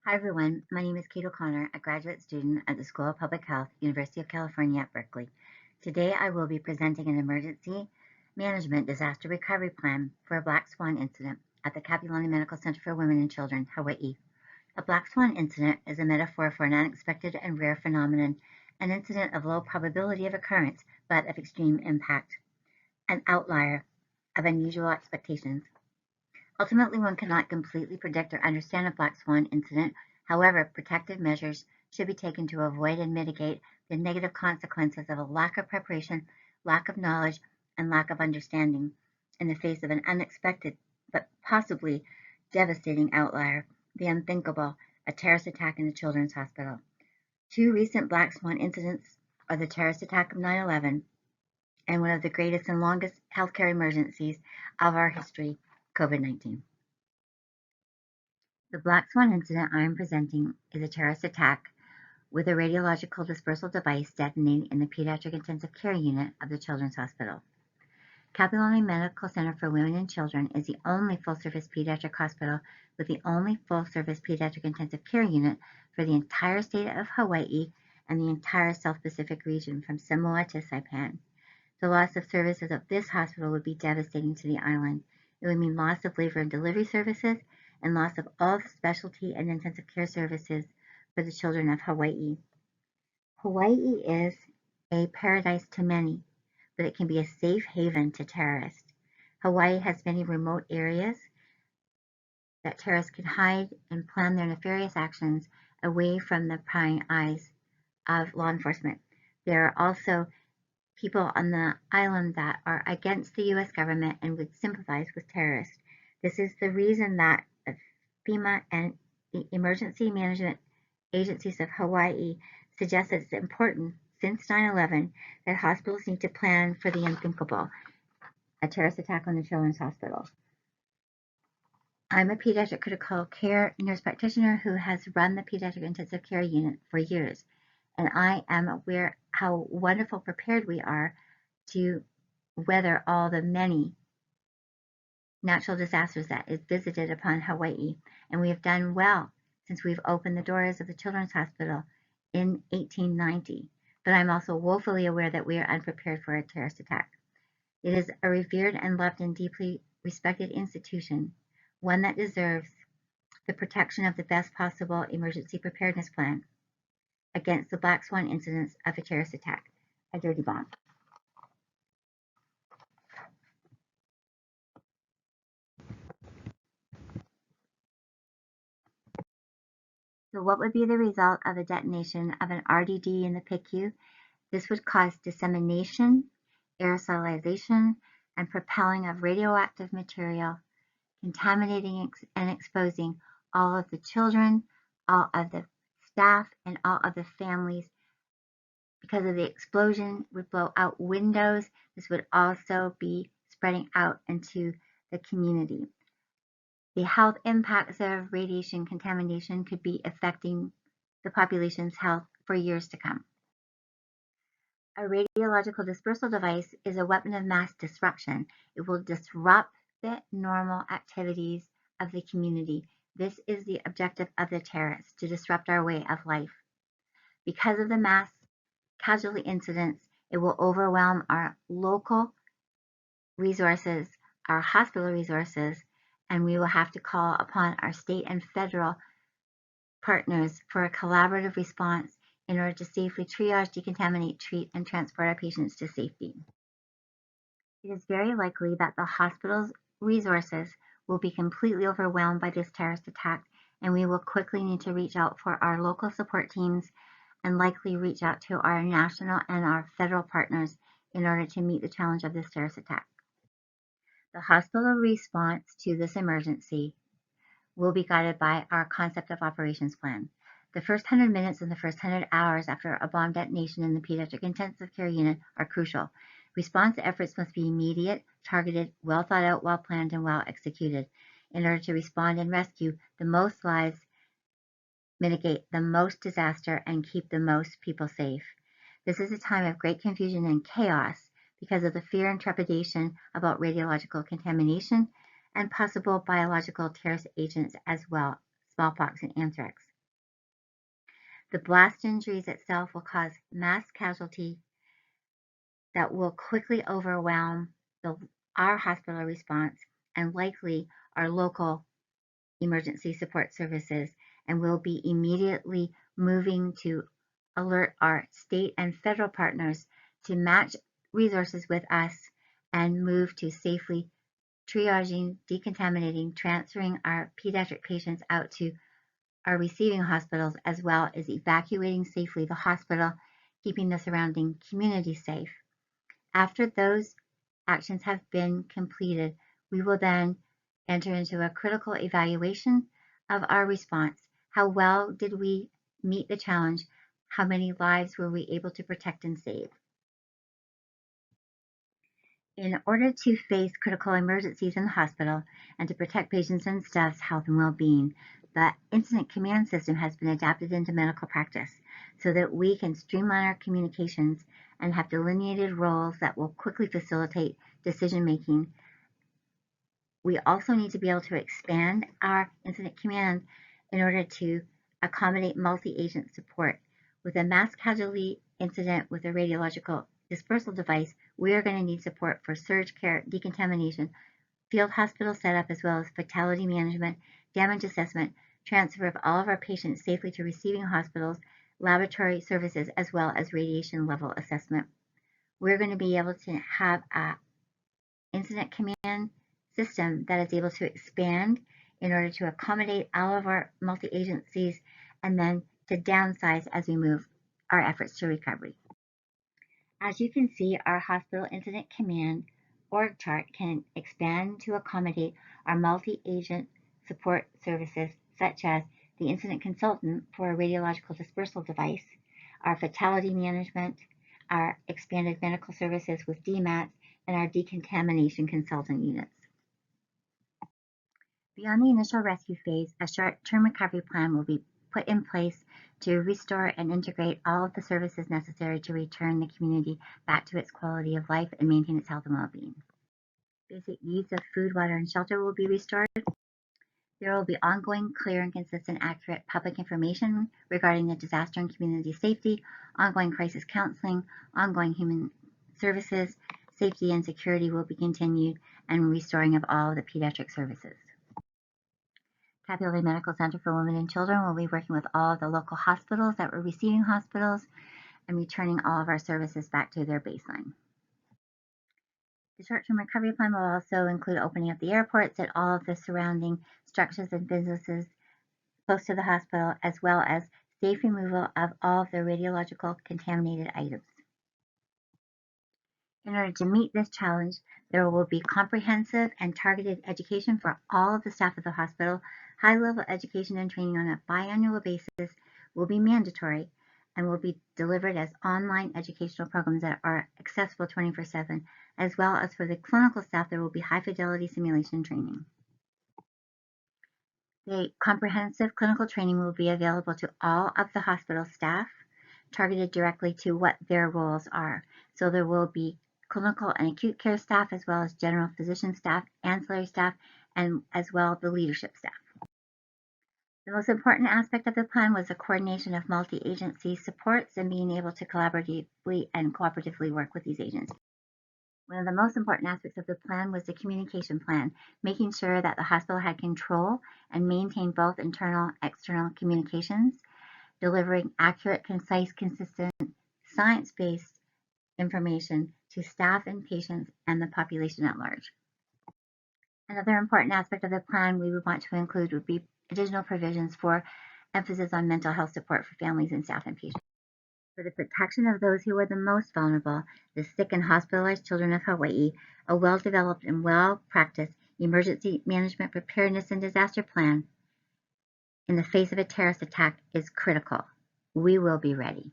Hi everyone, my name is Kate O'Connor, a graduate student at the School of Public Health, University of California at Berkeley. Today I will be presenting an emergency management disaster recovery plan for a black swan incident at the Kapi'olani Medical Center for Women and Children, Hawaii. A black swan incident is a metaphor for an unexpected and rare phenomenon, an incident of low probability of occurrence but of extreme impact, an outlier of unusual expectations. Ultimately, one cannot completely predict or understand a black swan incident. However, protective measures should be taken to avoid and mitigate the negative consequences of a lack of preparation, lack of knowledge, and lack of understanding in the face of an unexpected but possibly devastating outlier, the unthinkable, a terrorist attack in the Children's Hospital. Two recent black swan incidents are the terrorist attack of 9/11 and one of the greatest and longest healthcare emergencies of our history, COVID-19. The black swan incident I am presenting is a terrorist attack with a radiological dispersal device detonating in the pediatric intensive care unit of the Children's Hospital. Kapi'olani Medical Center for Women and Children is the only full-service pediatric hospital with the only full-service pediatric intensive care unit for the entire state of Hawaii and the entire South Pacific region from Samoa to Saipan. The loss of services of this hospital would be devastating to the island. It would mean loss of labor and delivery services and loss of all the specialty and intensive care services for the children of Hawaii. Hawaii is a paradise to many, but it can be a safe haven to terrorists. Hawaii has many remote areas that terrorists can hide and plan their nefarious actions away from the prying eyes of law enforcement. There are also people on the island that are against the U.S. government and would sympathize with terrorists. This is the reason that FEMA and the emergency management agencies of Hawaii suggest that it's important since 9/11 that hospitals need to plan for the unthinkable, a terrorist attack on the Children's Hospital. I'm a pediatric critical care nurse practitioner who has run the pediatric intensive care unit for years, and I am aware how wonderful prepared we are to weather all the many natural disasters that is visited upon Hawaii, and we have done well since we've opened the doors of the Children's Hospital in 1890. But I'm also woefully aware that we are unprepared for a terrorist attack. It is a revered and loved and deeply respected institution, one that deserves the protection of the best possible emergency preparedness plan against the black swan incidents of a terrorist attack, a dirty bomb. So what would be the result of a detonation of an RDD in the PICU? This would cause dissemination, aerosolization, and propelling of radioactive material, contaminating and exposing all of the children, all of the staff, and all of the families. Because of the explosion would blow out windows, this would also be spreading out into the community. The health impacts of radiation contamination could be affecting the population's health for years to come. A radiological dispersal device is a weapon of mass disruption. It will disrupt the normal activities of the community. This is the objective of the terrorists, to disrupt our way of life. Because of the mass casualty incidents, it will overwhelm our local resources, our hospital resources, and we will have to call upon our state and federal partners for a collaborative response in order to safely triage, decontaminate, treat, and transport our patients to safety. It is very likely that the hospital's resources will be completely overwhelmed by this terrorist attack, and we will quickly need to reach out for our local support teams and likely reach out to our national and our federal partners in order to meet the challenge of this terrorist attack. The hospital response to this emergency will be guided by our concept of operations plan. The first 100 minutes and the first 100 hours after a bomb detonation in the pediatric intensive care unit are crucial. Response efforts must be immediate, targeted, well thought out, well planned, and well executed in order to respond and rescue the most lives, mitigate the most disaster, and keep the most people safe. This is a time of great confusion and chaos because of the fear and trepidation about radiological contamination and possible biological terrorist agents as well, smallpox and anthrax. The blast injuries itself will cause mass casualty that will quickly overwhelm our hospital response and likely our local emergency support services, and we'll be immediately moving to alert our state and federal partners to match resources with us and move to safely triaging, decontaminating, transferring our pediatric patients out to our receiving hospitals, as well as evacuating safely the hospital, keeping the surrounding community safe. After those actions have been completed, we will then enter into a critical evaluation of our response. How well did we meet the challenge? How many lives were we able to protect and save? In order to face critical emergencies in the hospital and to protect patients and staff's health and well-being, the incident command system has been adapted into medical practice so that we can streamline our communications and have delineated roles that will quickly facilitate decision-making. We also need to be able to expand our incident command in order to accommodate multi-agent support. With a mass casualty incident with a radiological dispersal device, we are going to need support for surge care, decontamination, field hospital setup, as well as fatality management, damage assessment, transfer of all of our patients safely to receiving hospitals, laboratory services, as well as radiation level assessment. We're going to be able to have an incident command system that is able to expand in order to accommodate all of our multi-agencies and then to downsize as we move our efforts to recovery. As you can see, our hospital incident command org chart can expand to accommodate our multi-agent support services, such as the incident consultant for a radiological dispersal device, our fatality management, our expanded medical services with DMATs, and our decontamination consultant units. Beyond the initial rescue phase, a short-term recovery plan will be put in place to restore and integrate all of the services necessary to return the community back to its quality of life and maintain its health and well-being. Basic needs of food, water, and shelter will be restored. There will be ongoing, clear, and consistent, accurate public information regarding the disaster and community safety, ongoing crisis counseling, ongoing human services, safety and security will be continued, and restoring of all of the pediatric services. Capital Medical Center for Women and Children will be working with all of the local hospitals that were receiving hospitals and returning all of our services back to their baseline. The short-term recovery plan will also include opening up the airports at all of the surrounding structures and businesses close to the hospital, as well as safe removal of all of the radiological contaminated items. In order to meet this challenge, there will be comprehensive and targeted education for all of the staff of the hospital. High-level education and training on a biannual basis will be mandatory and will be delivered as online educational programs that are accessible 24/7, as well as for the clinical staff, there will be high-fidelity simulation training. The comprehensive clinical training will be available to all of the hospital staff, targeted directly to what their roles are. So there will be clinical and acute care staff, as well as general physician staff, ancillary staff, and as well the leadership staff. The most important aspect of the plan was the coordination of multi-agency supports and being able to collaboratively and cooperatively work with these agencies. One of the most important aspects of the plan was the communication plan, making sure that the hospital had control and maintained both internal and external communications, delivering accurate, concise, consistent, science-based information to staff and patients and the population at large. Another important aspect of the plan we would want to include would be additional provisions for emphasis on mental health support for families and staff and patients. For the protection of those who are the most vulnerable, the sick and hospitalized children of Hawaii, a well-developed and well-practiced emergency management preparedness and disaster plan in the face of a terrorist attack is critical. We will be ready.